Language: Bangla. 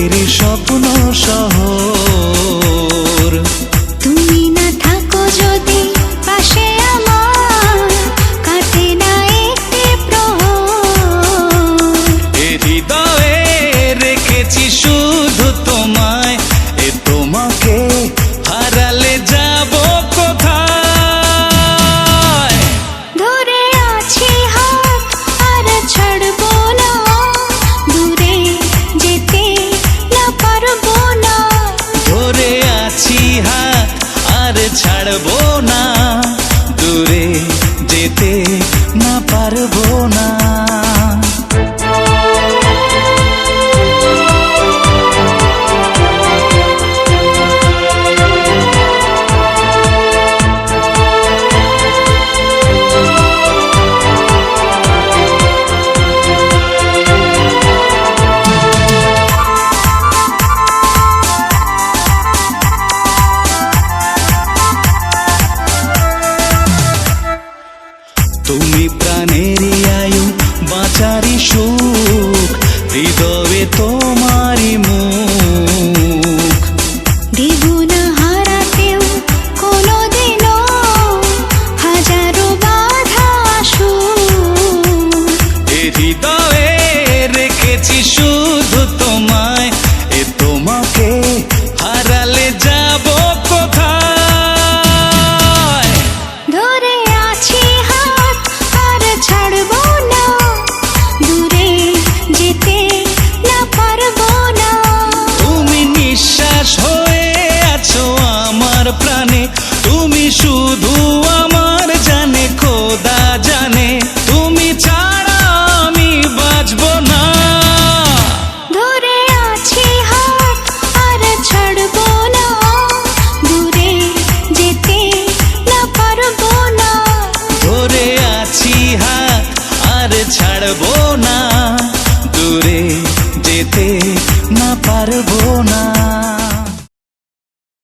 রূপের স্বপ্ন শহর। তুমি না থাকো যদি পাশে আমার, কাটে না একটি প্রহর। এ হৃদয়ে রেখেছি শুধু তোমায়, এ তোমাকে হারালে যাব কোথায়? ধরে আছি হাত আর ছাড়বো না, দূরে যেতে না পারবো না। ধরে আছি হাত আর ছাড়বো না, দূরে যেতে না পারবো না। তুমি প্রাণেরই আয়ু, বাঁচারি সুখ, হৃদয়ে তোমারই মুখ। দেব না হারাতেও কোনোদিনও, হাজারো বাধা আসুক। এ হৃদয়ে রেখেছি শুধু তোমায়, এ তোমাকে হারালে যাব কোথায়? ধরে আছি হাত আর ছাড়বো না, দূরে যেতে না পারবো না। তুমি নিঃশ্বাস হয়ে আছো আমার প্রাণে, তুমি শুধু আমার জানে, খোদা জানে, তুমি ছাড়া আমি বাঁচব না। ধরে আছি হাত আর ছাড়বো না, দূরে যেতে না পারবো না। ধরে আছি হাত আর ছাড়বো না, দূরে যেতে না পারবো না।